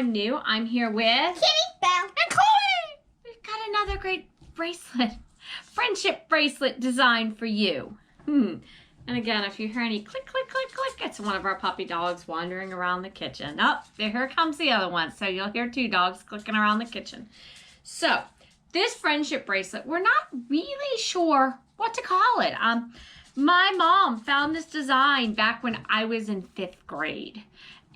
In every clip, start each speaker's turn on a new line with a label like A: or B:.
A: I'm new. I'm here with
B: Kitty, Belle,
A: and Chloe. We've got another great bracelet, friendship bracelet design for you. And again, if you hear any click, click, click, click, it's one of our puppy dogs wandering around the kitchen. Oh, here comes the other one. So you'll hear two dogs clicking around the kitchen. So this friendship bracelet, we're not really sure what to call it. My mom found this design back when I was in 5th grade.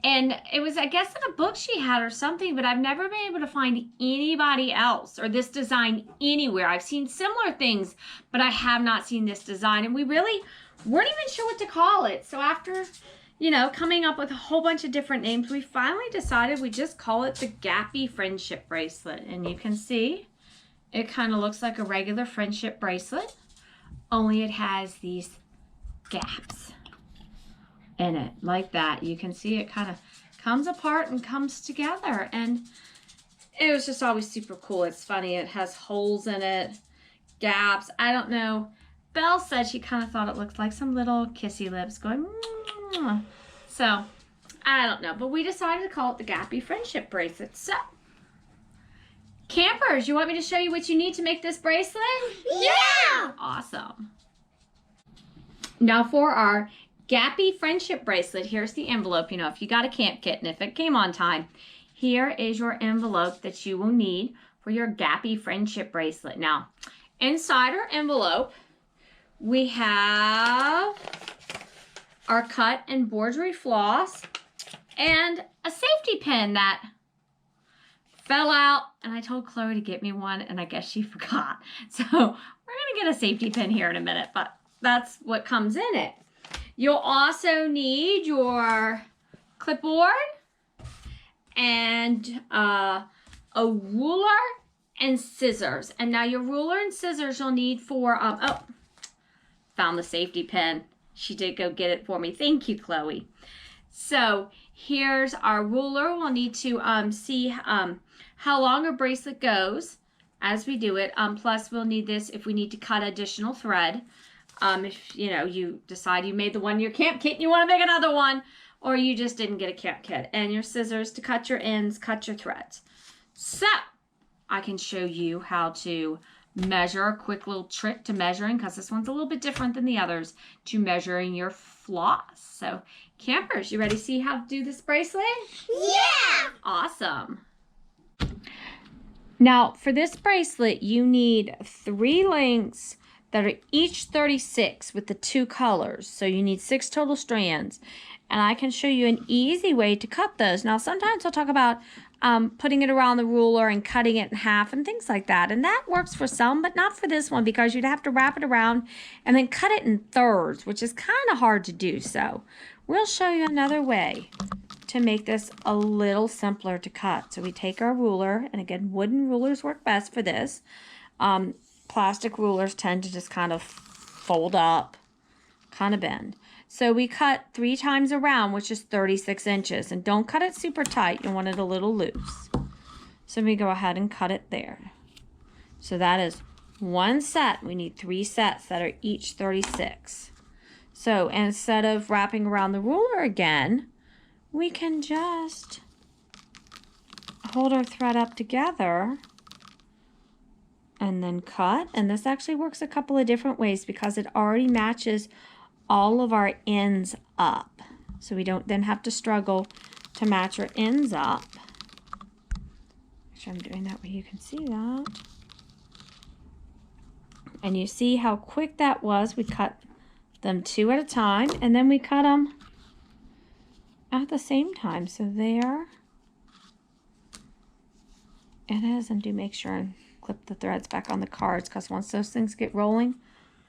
A: And it was, I guess, in a book she had or something, but I've never been able to find anybody else or this design anywhere. I've seen similar things, but I have not seen this design. And we really weren't even sure what to call it. So after, you know, coming up with a whole bunch of different names, we finally decided we just call it the Gappy Friendship Bracelet. And you can see it kind of looks like a regular friendship bracelet, only it has these gaps in it like that. You can see it kind of comes apart and comes together, and it was just always super cool. It's funny, it has holes in it, gaps. I don't know. Belle said she kind of thought it looked like some little kissy lips going mwah. So I don't know, but we decided to call it the Gappy Friendship Bracelet. So campers, you want me to show you what you need to make this bracelet?
B: Yeah!
A: Awesome. Now for our Gappy Friendship Bracelet, here's the envelope. You know, if you got a camp kit and if it came on time, here is your envelope that you will need for your Gappy Friendship Bracelet. Now, inside our envelope, we have our cut embroidery floss and a safety pin that fell out, and I told Chloe to get me one, and I guess she forgot. So we're gonna get a safety pin here in a minute, but that's what comes in it. You'll also need your clipboard and a ruler and scissors. And now your ruler and scissors you'll need for, oh, found the safety pin. She did go get it for me. Thank you, Chloe. So here's our ruler. We'll need to see how long our bracelet goes as we do it. Plus we'll need this if we need to cut additional thread. If, you know, you decide you made the one your camp kit and you want to make another one, or you just didn't get a camp kit. And your scissors to cut your ends, cut your threads. So I can show you how to measure, a quick little trick to measuring, because this one's a little bit different than the others, to measuring your floss. So campers, you ready to see how to do this bracelet?
B: Yeah!
A: Awesome. Now for this bracelet, you need 3 links that are each 36 with the 2 colors. So you need 6 total strands. And I can show you an easy way to cut those. Now sometimes I'll talk about putting it around the ruler and cutting it in half and things like that. And that works for some, but not for this one, because you'd have to wrap it around and then cut it in thirds, which is kind of hard to do. So we'll show you another way to make this a little simpler to cut. So we take our ruler, and again, wooden rulers work best for this. Plastic rulers tend to just kind of fold up, kind of bend. So we cut 3 times around, which is 36 inches. And don't cut it super tight. You want it a little loose. So we go ahead and cut it there. So that is 1 set. We need 3 sets that are each 36. So instead of wrapping around the ruler again, we can just hold our thread up together and then cut. And this actually works a couple of different ways because it already matches all of our ends up. So we don't then have to struggle to match our ends up. Make sure I'm doing that where you can see that. And you see how quick that was. We cut them 2 at a time, and then we cut them at the same time. So there it is. And do make sure and clip the threads back on the cards, because once those things get rolling,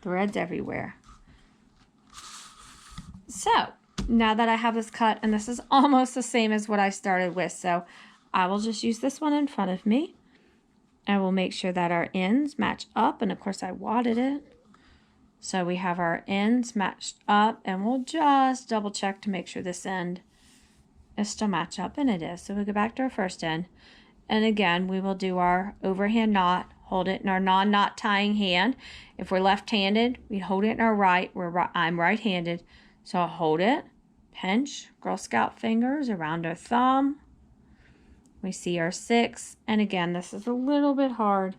A: threads everywhere. So now that I have this cut, and this is almost the same as what I started with, so I will just use this one in front of me. I will make sure that our ends match up, and of course I wadded it. So we have our ends matched up, and we'll just double check to make sure this end is still matched up, and it is. So we'll go back to our first end. And again, we will do our overhand knot, hold it in our non-knot tying hand. If we're left-handed, we hold it in our right. I'm right-handed, so I'll hold it, pinch, Girl Scout fingers around our thumb, We see our 6, and again, this is a little bit hard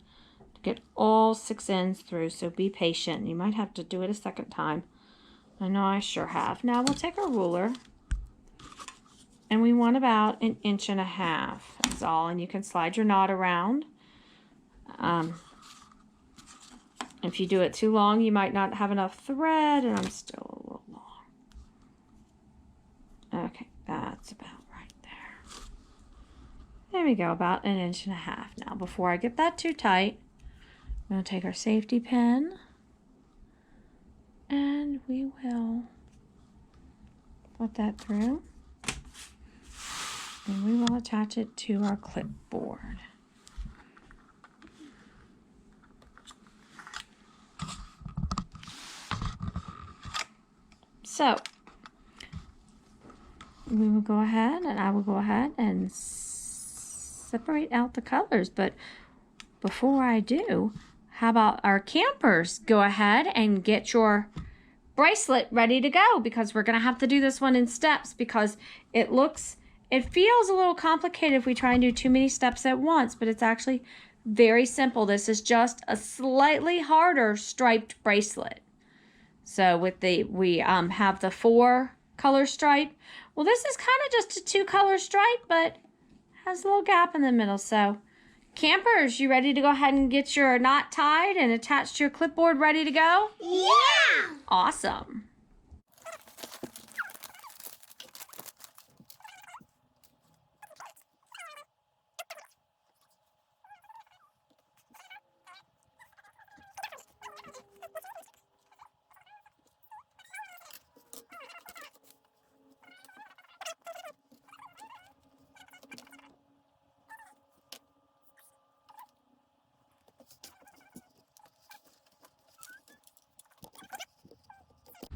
A: to get all 6 ends through, so be patient. You might have to do it a second time. I know I sure have. Now we'll take our ruler, and we want about 1.5 inches is all, and you can slide your knot around. If you do it too long, you might not have enough thread, and I'm still a little long. Okay, that's about right there. There we go, about 1.5 inches. Now, before I get that too tight, I'm going to take our safety pin, and we will put that through, and we will attach it to our clipboard. So, we will go ahead, and I will go ahead and separate out the colors. But before I do, how about our campers? Go ahead and get your bracelet ready to go, because we're going to have to do this one in steps, because it feels a little complicated if we try and do too many steps at once, but it's actually very simple. This is just a slightly harder striped bracelet. So we have the 4 color stripe. Well, this is kind of just a 2 color stripe, but has a little gap in the middle. So campers, you ready to go ahead and get your knot tied and attached to your clipboard, ready to go?
B: Yeah!
A: Awesome.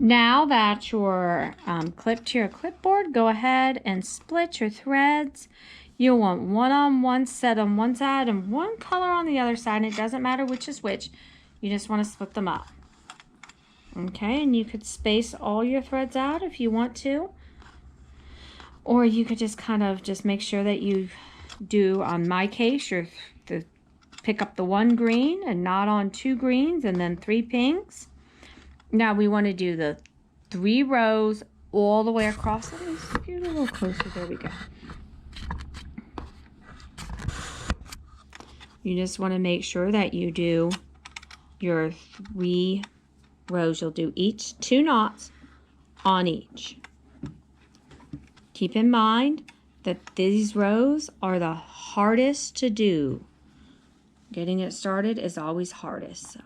A: Now that you're clipped to your clipboard, go ahead and split your threads. You'll want one on one set on one side and one color on the other side. And it doesn't matter which is which. You just want to split them up. Okay, and you could space all your threads out if you want to. Or you could just kind of just make sure that you do, on my case, pick up the 1 green and knot on 2 greens and then 3 pinks. Now we want to do the 3 rows all the way across. Let me get a little closer. There we go. You just want to make sure that you do your 3 rows. You'll do each 2 knots on each. Keep in mind that these rows are the hardest to do. Getting it started is always hardest, so.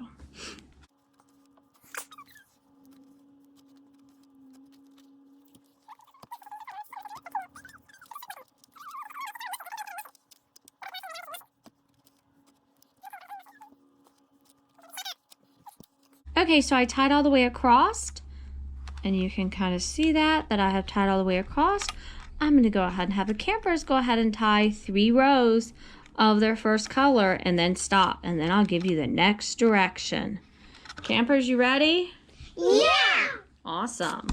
A: Okay, so I tied all the way across, and you can kind of see that I have tied all the way across. I'm going to go ahead and have the campers go ahead and tie 3 rows of their first color and then stop, and then I'll give you the next direction. Campers, you ready?
B: Yeah!
A: Awesome.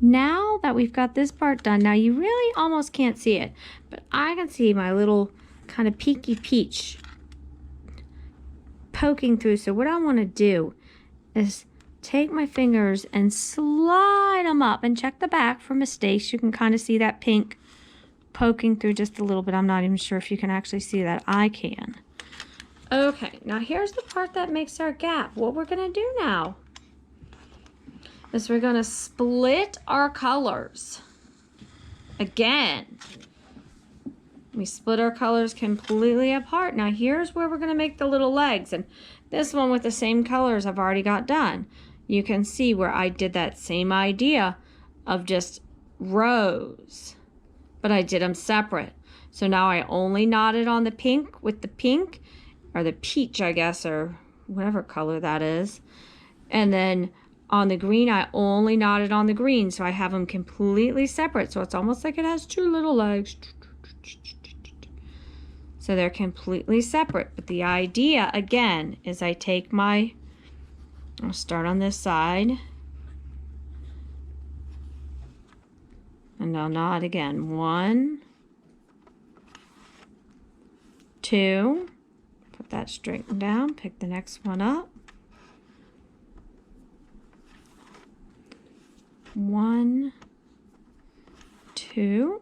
A: Now that we've got this part done, now you really almost can't see it, but I can see my little kind of peaky peach poking through. So what I want to do is take my fingers and slide them up and check the back for mistakes. You can kind of see that pink poking through just a little bit. I'm not even sure if you can actually see that. I can. Okay, now here's the part that makes our gap. What we're going to do now is we're going to split our colors. Again, we split our colors completely apart. Now here's where we're going to make the little legs. And this one with the same colors I've already got done. You can see where I did that same idea of just rows, but I did them separate. So now I only knotted on the pink with the pink, or the peach, I guess, or whatever color that is. And then on the green, I only knotted on the green, so I have them completely separate. So it's almost like it has two little legs. So they're completely separate. But the idea, again, is I take my, I'll start on this side. And I'll knot again. 1, 2. Put that straighten down. Pick the next one up. 1, 2.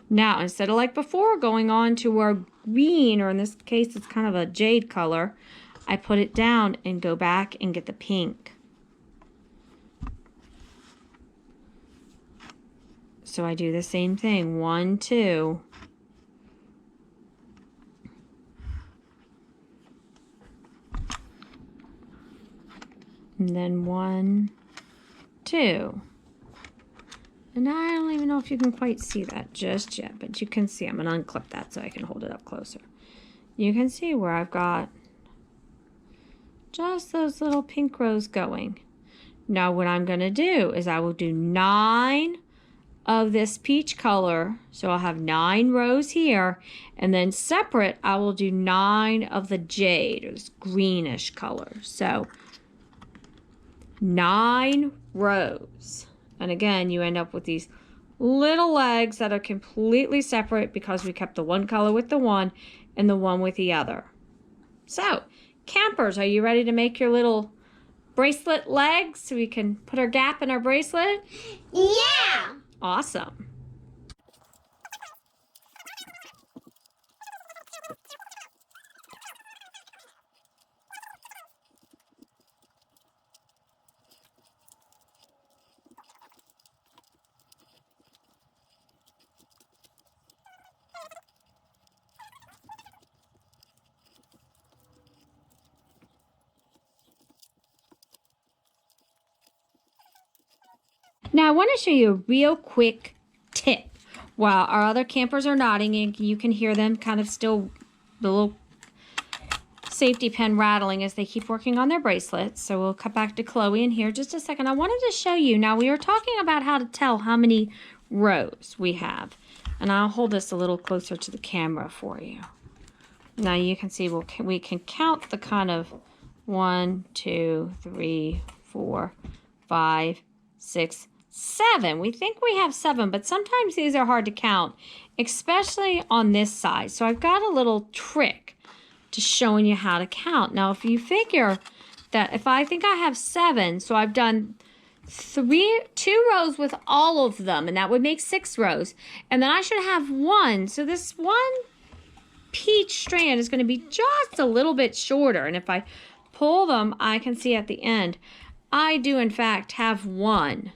A: Now, instead of like before going on to our green, or in this case it's kind of a jade color, I put it down and go back and get the pink. So I do the same thing. 1, 2. And then 1, 2. And I don't even know if you can quite see that just yet, but you can see. I'm going to unclip that so I can hold it up closer. You can see where I've got just those little pink rows going. Now what I'm going to do is I will do 9 of this peach color. So I'll have 9 rows here, and then separate I will do 9 of the jade, or this greenish color. So 9 rows. And again, you end up with these little legs that are completely separate because we kept the one color with the one and the one with the other. So, campers, are you ready to make your little bracelet legs so we can put our gap in our bracelet?
B: Yeah!
A: Awesome. Now I want to show you a real quick tip. While our other campers are nodding, and you can hear them kind of still, the little safety pin rattling as they keep working on their bracelets. So we'll cut back to Chloe in here just a second. I wanted to show you, now we were talking about how to tell how many rows we have. And I'll hold this a little closer to the camera for you. Now you can see we can count the kind of 1, 2, 3, 4, 5, 6, 7. We think we have 7, but sometimes these are hard to count, especially on this side. So I've got a little trick to showing you how to count. Now, if you figure that if I think I have 7, so I've done 2 rows with all of them, and that would make 6 rows. And then I should have 1. So this one peach strand is going to be just a little bit shorter. And if I pull them, I can see at the end, I do in fact have 1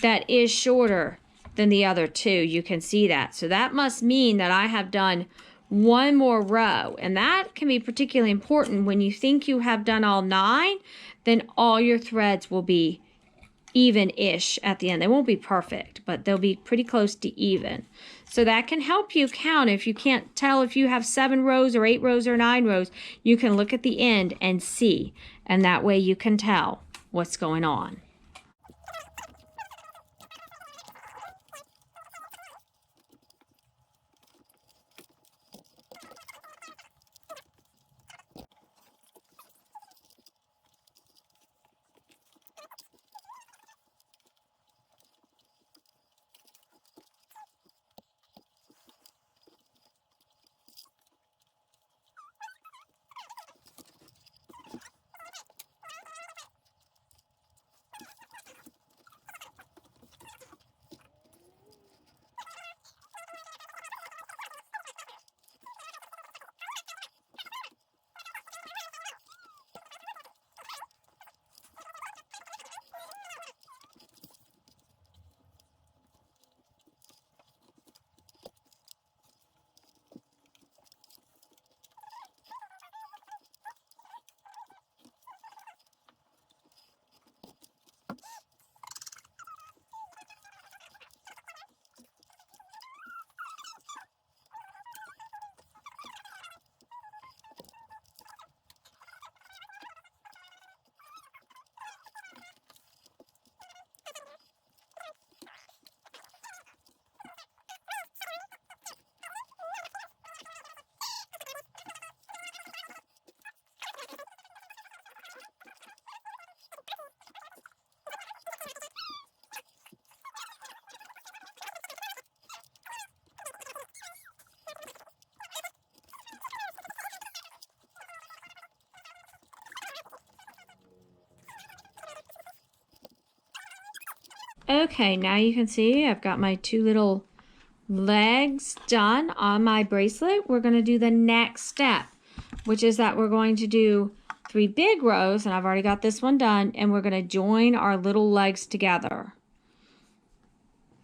A: that is shorter than the other 2. You can see that. So that must mean that I have done 1 more row. And that can be particularly important when you think you have done all 9, then all your threads will be even-ish at the end. They won't be perfect, but they'll be pretty close to even. So that can help you count. If you can't tell if you have 7 rows or 8 rows or 9 rows, you can look at the end and see. And that way you can tell what's going on. Okay, now you can see I've got my 2 little legs done on my bracelet. We're going to do the next step, which is that we're going to do 3 big rows, and I've already got this one done, and we're going to join our little legs together.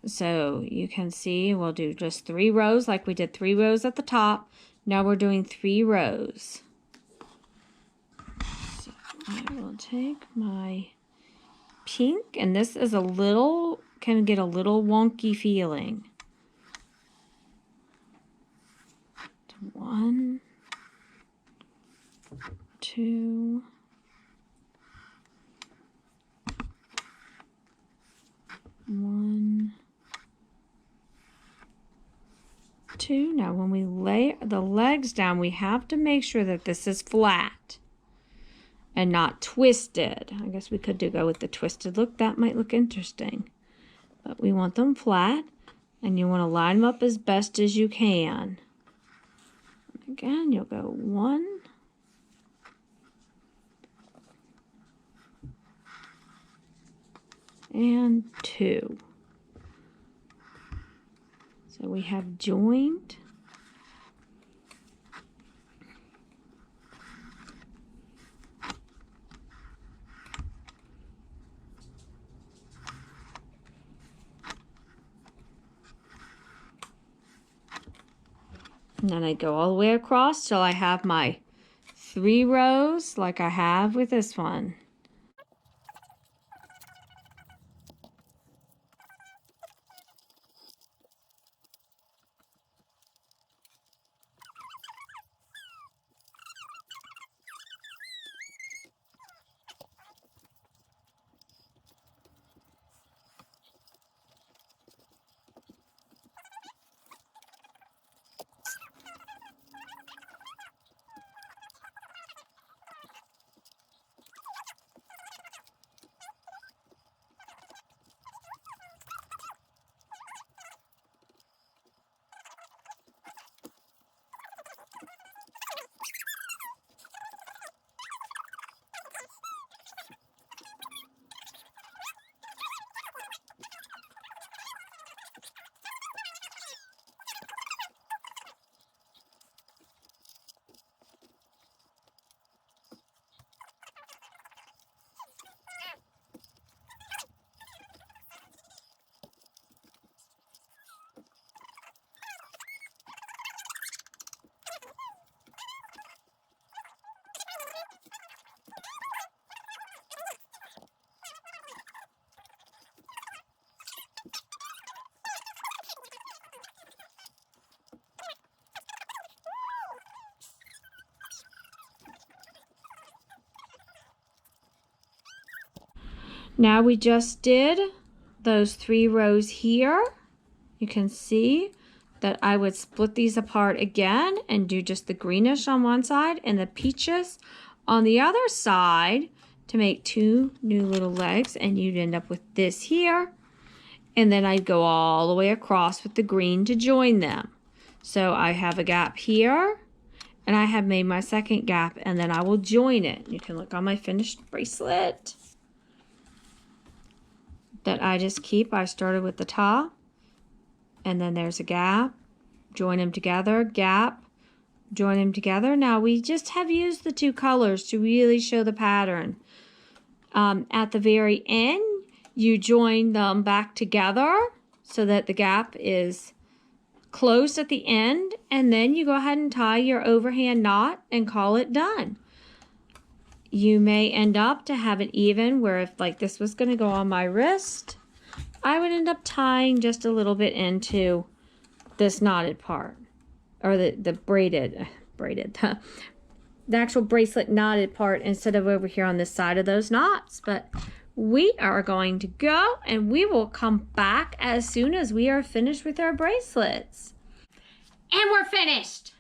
A: So you can see we'll do just 3 rows like we did 3 rows at the top. Now we're doing 3 rows. So I will take my pink, and this is can get a little wonky feeling. 1, 2, 1, 2. Now when we lay the legs down, we have to make sure that this is flat and not twisted. I guess we could go with the twisted look. That might look interesting. But we want them flat, and you want to line them up as best as you can. Again, you'll go 1, and 2. So we have joined. And then I go all the way across till I have my 3 rows like I have with this one. Now we just did those 3 rows here. You can see that I would split these apart again and do just the greenish on one side and the peaches on the other side to make 2 new little legs, and you'd end up with this here. And then I'd go all the way across with the green to join them. So I have a gap here, and I have made my second gap, and then I will join it. You can look on my finished bracelet that I just keep. I started with the top, and then there's a gap, join them together, gap, join them together. Now we just have used the 2 colors to really show the pattern. At the very end, you join them back together so that the gap is closed at the end, and then you go ahead and tie your overhand knot and call it done. You may end up to have it even where if like this was going to go on my wrist, I would end up tying just a little bit into this knotted part, or the braided, the actual bracelet knotted part instead of over here on this side of those knots. But we are going to go, and we will come back as soon as we are finished with our bracelets. And we're finished.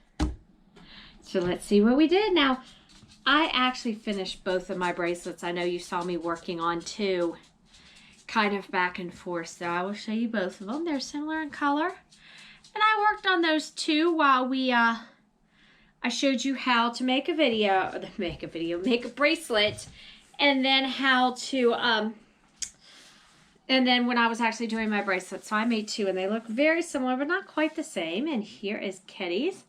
A: So let's see what we did. Now, I actually finished both of my bracelets. I know you saw me working on 2 kind of back and forth, so I will show you both of them. They're similar in color. And I worked on those 2 while I showed you how to make a bracelet, and then how to And then when I was actually doing my bracelets, so I made 2 and they look very similar but not quite the same. And here is Kitty's.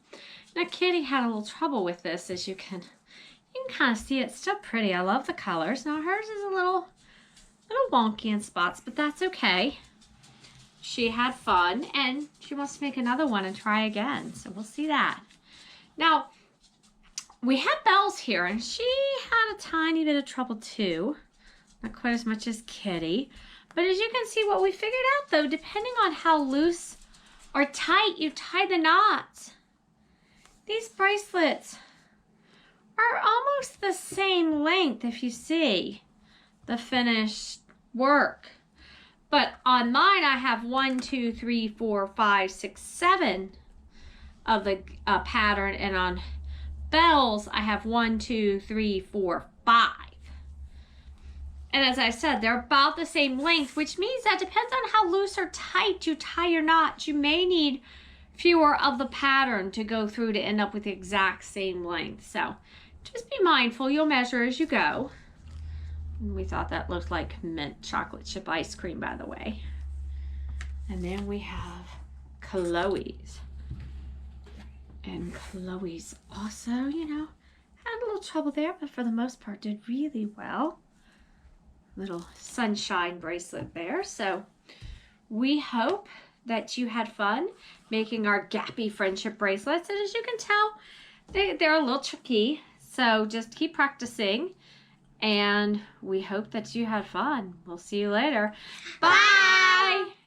A: Now Kitty had a little trouble with this, as you can kind of see. It's still pretty. I love the colors. Now hers is a little wonky in spots, but that's okay. She had fun and she wants to make another one and try again. So we'll see that. Now, we have Belle's here, and she had a tiny bit of trouble too. Not quite as much as Kitty. But as you can see, what we figured out though, depending on how loose or tight you tie the knots, these bracelets are almost the same length if you see the finished work. But on mine, I have 1, 2, 3, 4, 5, 6, 7 of the pattern, and on Belle's, I have 1, 2, 3, 4, 5. And as I said, they're about the same length, which means that depends on how loose or tight you tie your knots. You may need fewer of the pattern to go through to end up with the exact same length. So just be mindful. You'll measure as you go. And we thought that looked like mint chocolate chip ice cream, by the way. And then we have Chloe's. And Chloe's also, you know, had a little trouble there, but for the most part did really well. Little sunshine bracelet there. So we hope that you had fun making our Gappy friendship bracelets. And as you can tell, they're a little tricky. So just keep practicing. And we hope that you had fun. We'll see you later. Bye!